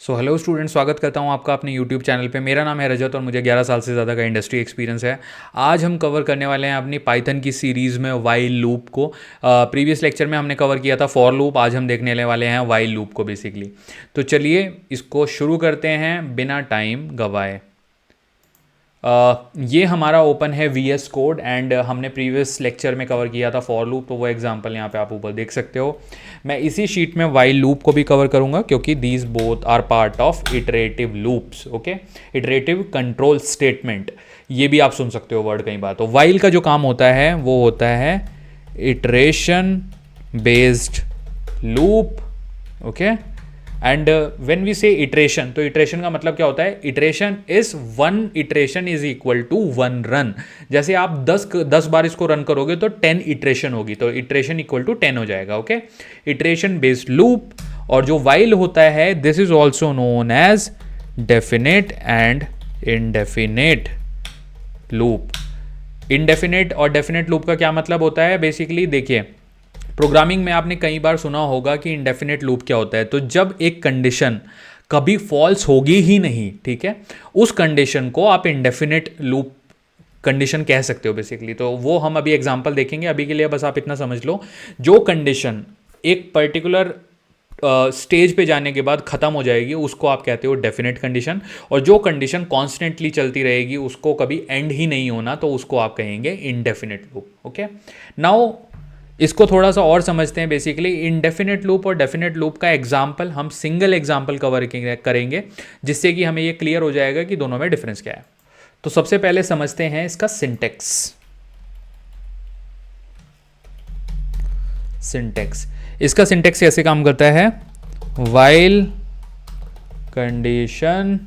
Hello student, स्वागत करता हूं आपका अपने यूट्यूब चैनल पे। मेरा नाम है रजत और मुझे 11 साल से ज़्यादा का इंडस्ट्री एक्सपीरियंस है। आज हम कवर करने वाले हैं अपनी पाइथन की सीरीज़ में वाइल लूप को। प्रीवियस लेक्चर में हमने कवर किया था फॉर लूप, आज हम देखने वाले हैं वाइल लूप को बेसिकली। तो चलिए इसको शुरू करते हैं बिना टाइम गवाए। ये हमारा ओपन है VS कोड एंड हमने प्रीवियस लेक्चर में कवर किया था फॉर लूप, तो वो एग्जांपल यहाँ पे आप ऊपर देख सकते हो। मैं इसी शीट में वाइल लूप को भी कवर करूँगा क्योंकि these both are part of iterative loops. Okay, iterative control statement, ये भी आप सुन सकते हो वर्ड कई बार। तो वाइल का जो काम होता है वो होता है iteration based loop. Okay, and when we say iteration, तो इटरेशन का मतलब क्या होता है? Iteration is one iteration is equal to one run. जैसे आप 10 बार इसको रन करोगे तो 10 इटरेशन होगी, तो इटरेशन इक्वल टू 10 हो जाएगा। Okay, iteration based loop. और जो वाइल होता है this is also known as definite and indefinite loop. Indefinite और डेफिनेट लूप का क्या मतलब होता है? बेसिकली देखिए, प्रोग्रामिंग में आपने कई बार सुना होगा कि इंडेफिनेट लूप क्या होता है। तो जब एक कंडीशन कभी फॉल्स होगी ही नहीं, ठीक है, उस कंडीशन को आप इंडेफिनेट लूप कंडीशन कह सकते हो बेसिकली। तो वो हम अभी एग्जांपल देखेंगे। अभी के लिए बस आप इतना समझ लो, जो कंडीशन एक पर्टिकुलर स्टेज पे जाने के बाद खत्म हो जाएगी उसको आप कहते हो डेफिनेट कंडीशन, और जो कंडीशन कॉन्स्टेंटली चलती रहेगी उसको कभी एंड ही नहीं होना तो उसको आप कहेंगे इंडेफिनेट लूप। ओके, नाउ इसको थोड़ा सा और समझते हैं। बेसिकली इनडेफिनेट लूप और डेफिनेट लूप का एग्जाम्पल हम सिंगल एग्जाम्पल कवर करेंगे, जिससे कि हमें ये क्लियर हो जाएगा कि दोनों में डिफरेंस क्या है। तो सबसे पहले समझते हैं इसका सिंटेक्स। इसका सिंटेक्स कैसे काम करता है? वाइल कंडीशन,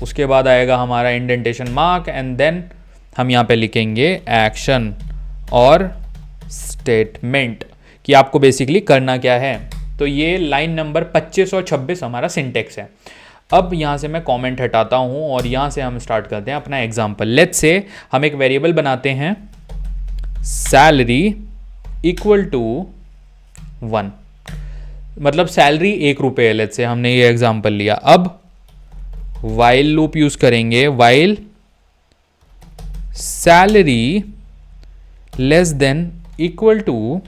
उसके बाद आएगा हमारा इंडेंटेशन मार्क एंड देन हम यहाँ पे लिखेंगे एक्शन और स्टेटमेंट कि आपको बेसिकली करना क्या है। तो ये लाइन नंबर 25 और 26 हमारा सिंटेक्स है। अब यहाँ से मैं कमेंट हटाता हूँ और यहाँ से हम स्टार्ट करते हैं अपना एग्जांपल। लेट्स से हम एक वेरिएबल बनाते हैं सैलरी इक्वल टू 1, मतलब सैलरी 1 रुपये है। लेट्स से हमने ये एग्जांपल लिया। अब वाइल लूप यूज करेंगे, while salary less than equal to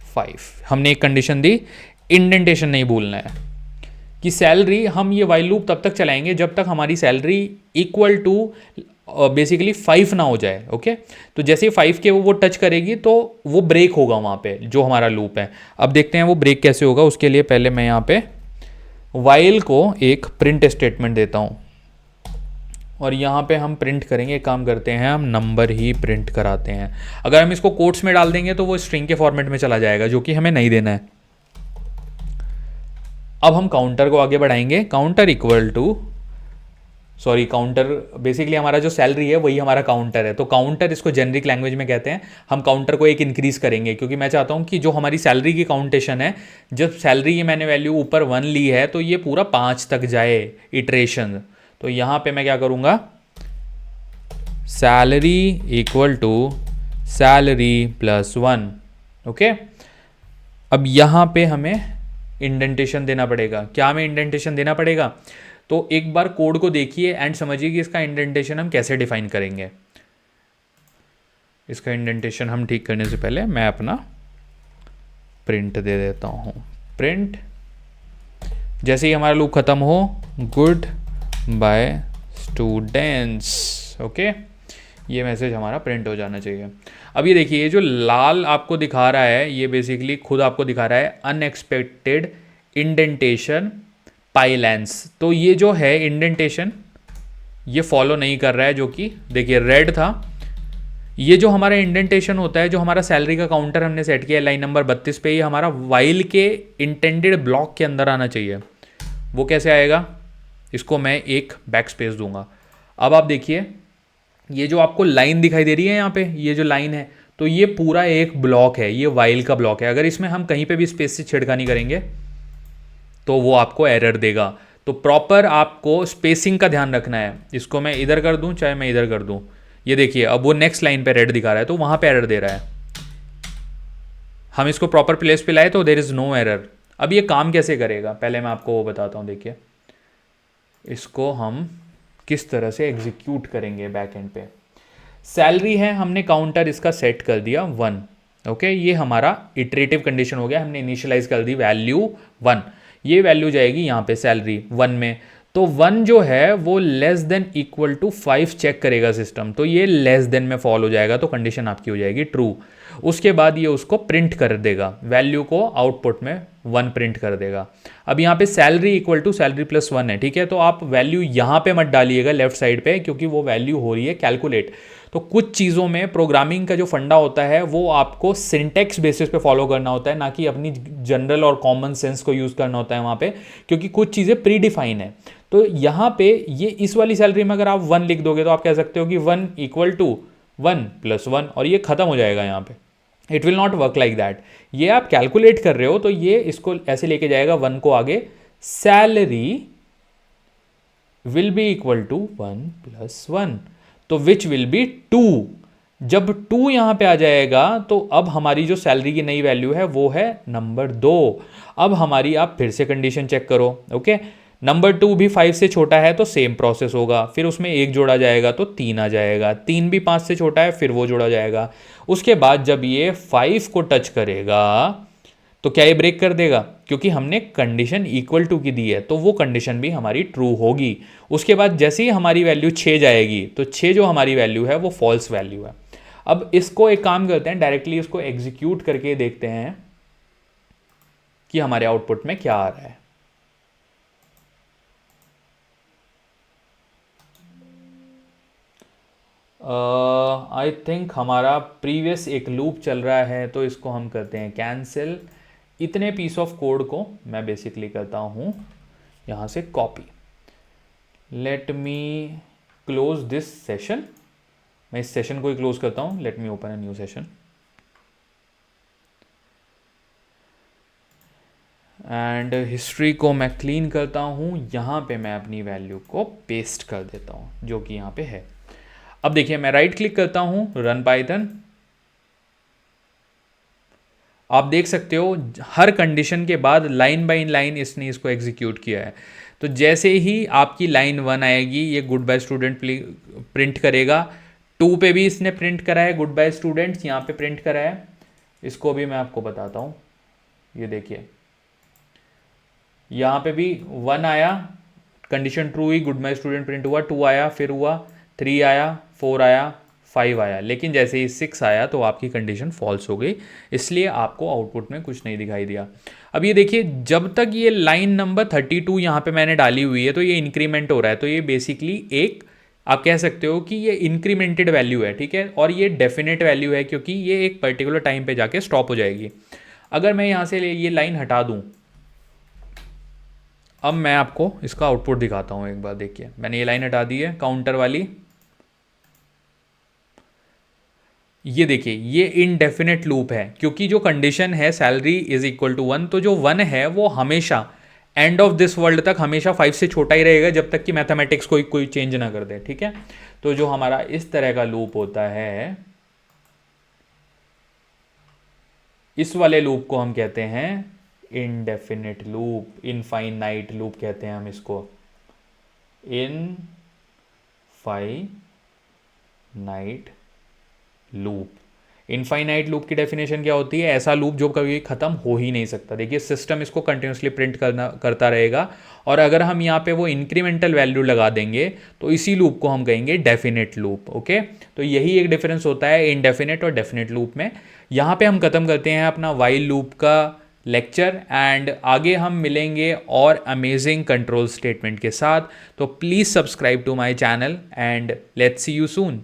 5। हमने एक कंडीशन दी, इंडेंटेशन नहीं भूलना है कि सैलरी, हम ये वाइल लूप तब तक चलाएंगे जब तक हमारी सैलरी इक्वल टू बेसिकली 5 ना हो जाए। ओके, तो जैसे 5 के वो टच करेगी तो वो ब्रेक होगा वहाँ पे जो हमारा लूप है। अब देखते हैं वो ब्रेक कैसे होगा। उसके लिए पहले मैं यहाँ पे वाइल को एक प्रिंट स्टेटमेंट देता हूँ और यहाँ पे हम प्रिंट करेंगे। एक काम करते हैं, हम नंबर ही प्रिंट कराते हैं। अगर हम इसको कोट्स में डाल देंगे तो वो स्ट्रिंग के फॉर्मेट में चला जाएगा, जो कि हमें नहीं देना है। अब हम काउंटर को आगे बढ़ाएंगे। Counter equal to, sorry, counter basically हमारा जो सैलरी है वही हमारा काउंटर है। तो काउंटर इसको जेनरिक लैंग्वेज में कहते हैं। हम काउंटर को एक इंक्रीज करेंगे क्योंकि मैं चाहता हूँ कि जो हमारी सैलरी की काउंटेशन है, जब सैलरी की मैंने वैल्यू ऊपर 1 ली है तो ये पूरा 5 तक जाए इटरेशन। तो यहाँ पे मैं क्या करूँगा, salary equal to salary plus 1। Okay, अब यहाँ पे हमें इंडेंटेशन देना पड़ेगा। क्या हमें इंडेंटेशन देना पड़ेगा? तो एक बार कोड को देखिए एंड समझिए कि इसका इंडेंटेशन हम कैसे डिफाइन करेंगे। इसका इंडेंटेशन हम ठीक करने से पहले मैं अपना प्रिंट दे देता हूँ। प्रिंट, जैसे ही हमारा लूप खत्म हो, गुड बाय स्टूडेंट्स। ओके, ये मैसेज हमारा प्रिंट हो जाना चाहिए। अब ये देखिए, ये जो लाल आपको दिखा रहा है ये बेसिकली खुद आपको दिखा रहा है अनएक्सपेक्टेड इंडेंटेशन पाइलेंस। तो ये जो है इंडेंटेशन ये फॉलो नहीं कर रहा है, जो कि देखिए रेड था। ये जो हमारा इंडेंटेशन होता है, जो हमारा सैलरी का काउंटर हमने सेट किया है लाइन नंबर 32 पे, ये हमारा वाइल के इंटेंडेड ब्लॉक के अंदर आना चाहिए। वो कैसे आएगा? इसको मैं एक बैक स्पेस दूंगा। अब आप देखिए, ये जो आपको लाइन दिखाई दे रही है यहाँ पे, ये जो लाइन है, तो ये पूरा एक ब्लॉक है, ये वाइल का ब्लॉक है। अगर इसमें हम कहीं पे भी स्पेस से छेड़खानी करेंगे तो वो आपको एरर देगा। तो प्रॉपर आपको स्पेसिंग का ध्यान रखना है। इसको मैं इधर कर दूं चाहे मैं इधर कर दूं, ये देखिए अब वो नेक्स्ट लाइन पे रेड दिखा रहा है तो वहां पे एरर दे रहा है। हम इसको प्रॉपर प्लेस पे लाए तो देयर इज नो एरर। अब ये काम कैसे करेगा पहले मैं आपको वो बताता हूँ। देखिए, इसको हम किस तरह से एग्जीक्यूट करेंगे बैक एंड पे। सैलरी है, हमने काउंटर इसका सेट कर दिया 1। ओके, ये हमारा इटरेटिव कंडीशन हो गया, हमने इनिशियलाइज कर दी वैल्यू 1। ये वैल्यू जाएगी यहाँ पे सैलरी 1 में, तो 1 जो है वो less than equal to 5 check करेगा सिस्टम, तो ये लेस देन में फॉल हो जाएगा, तो कंडीशन आपकी हो जाएगी ट्रू। उसके बाद ये उसको प्रिंट कर देगा, वैल्यू को आउटपुट में 1 प्रिंट कर देगा। अब यहाँ पे salary equal to salary plus 1 है, ठीक है, तो आप वैल्यू यहाँ पे मत डालिएगा लेफ्ट साइड पे, क्योंकि वो वैल्यू हो रही है कैलकुलेट। तो कुछ चीज़ों में प्रोग्रामिंग का जो फंडा होता है वो आपको सिंटेक्स बेसिस पे फॉलो करना होता है, ना कि अपनी जनरल और कॉमन सेंस को यूज़ करना होता है वहाँ पे, क्योंकि कुछ चीज़ें प्री डिफाइन है। तो यहाँ पे ये इस वाली सैलरी में अगर आप 1 लिख दोगे तो आप कह सकते हो कि 1 इक्वल टू 1 प्लस 1, और ये खत्म हो जाएगा यहाँ पे। It will not work like that. ये आप कैलकुलेट कर रहे हो तो ये इसको ऐसे लेके जाएगा 1 को आगे, salary will be equal to 1 plus 1, तो विच विल बी 2। जब 2 यहां पे आ जाएगा तो अब हमारी जो सैलरी की नई वैल्यू है वो है नंबर 2। अब हमारी आप फिर से कंडीशन चेक करो। ओके, नंबर 2 भी 5 से छोटा है तो सेम प्रोसेस होगा, फिर उसमें 1 जोड़ा जाएगा तो 3 आ जाएगा, 3 भी 5 से छोटा है फिर वो जोड़ा जाएगा। उसके बाद जब ये 5 को टच करेगा तो क्या ये ब्रेक कर देगा, क्योंकि हमने कंडीशन इक्वल टू की दी है, तो वो कंडीशन भी हमारी ट्रू होगी। उसके बाद जैसे ही हमारी वैल्यू 6 जाएगी तो 6 जो हमारी वैल्यू है वो फॉल्स वैल्यू है। अब इसको एक काम करते हैं, डायरेक्टली इसको एग्जीक्यूट करके देखते हैं कि हमारे आउटपुट में क्या आ रहा है। आई थिंक हमारा प्रीवियस एक लूप चल रहा है, तो इसको हम करते हैं कैंसिल। इतने पीस ऑफ कोड को मैं बेसिकली करता हूँ यहाँ से copy. Let me close this session. मैं इस सेशन को ही क्लोज करता हूँ। Let me open a new session and history को मैं क्लीन करता हूँ। यहाँ पे मैं अपनी वैल्यू को पेस्ट कर देता हूँ जो कि यहाँ पे है। अब देखिए, मैं राइट क्लिक करता हूँ, रन पाइथन। आप देख सकते हो हर कंडीशन के बाद लाइन बाय लाइन इसने इसको एग्जीक्यूट किया है। तो जैसे ही आपकी लाइन 1 आएगी ये गुड बाय स्टूडेंट प्रिंट करेगा। 2 पे भी इसने प्रिंट करा है गुड बाय स्टूडेंट्स, यहाँ पे प्रिंट करा है। इसको भी मैं आपको बताता हूँ, ये देखिए यहाँ पे भी 1 आया, कंडीशन ट्रू हुई, गुड बाय स्टूडेंट प्रिंट हुआ, 2 आया, फिर हुआ 3 आया, 4 आया, 5 आया, लेकिन जैसे ही 6 आया तो आपकी कंडीशन फॉल्स हो गई, इसलिए आपको आउटपुट में कुछ नहीं दिखाई दिया। अब ये देखिए, जब तक ये लाइन नंबर 32 यहाँ पे मैंने डाली हुई है तो ये इंक्रीमेंट हो रहा है, तो ये बेसिकली एक आप कह सकते हो कि ये इंक्रीमेंटेड वैल्यू है, ठीक है, और ये डेफिनेट वैल्यू है क्योंकि ये एक पर्टिकुलर टाइम पे जाके स्टॉप हो जाएगी। अगर मैं यहाँ से ये लाइन हटा दूँ, अब मैं आपको इसका आउटपुट दिखाता हूँ। एक बार देखिए, मैंने ये लाइन हटा दी है काउंटर वाली, ये देखिए ये इनडेफिनेट लूप है क्योंकि जो कंडीशन है सैलरी इज इक्वल टू 1, तो जो 1 है वो हमेशा एंड ऑफ दिस वर्ल्ड तक हमेशा 5 से छोटा ही रहेगा जब तक कि मैथमेटिक्स कोई चेंज ना कर दे, ठीक है। तो जो हमारा इस तरह का लूप होता है, इस वाले लूप को हम कहते हैं इनडेफिनेट लूप, इनफाइनाइट लूप कहते हैं हम इसको, इनफाइनाइट लूप। इनफाइनाइट लूप की डेफिनेशन क्या होती है? ऐसा लूप जो कभी खत्म हो ही नहीं सकता। देखिए सिस्टम इसको कंटिन्यूसली प्रिंट करता रहेगा, और अगर हम यहाँ पे वो इंक्रीमेंटल वैल्यू लगा देंगे तो इसी लूप को हम कहेंगे डेफिनेट लूप। ओके, तो यही एक डिफरेंस होता है इनडेफिनेट और डेफिनेट लूप में। यहाँ पे हम खत्म करते हैं अपना वाइल लूप का लेक्चर, एंड आगे हम मिलेंगे और अमेजिंग कंट्रोल स्टेटमेंट के साथ। तो please subscribe to my channel and let's see you soon.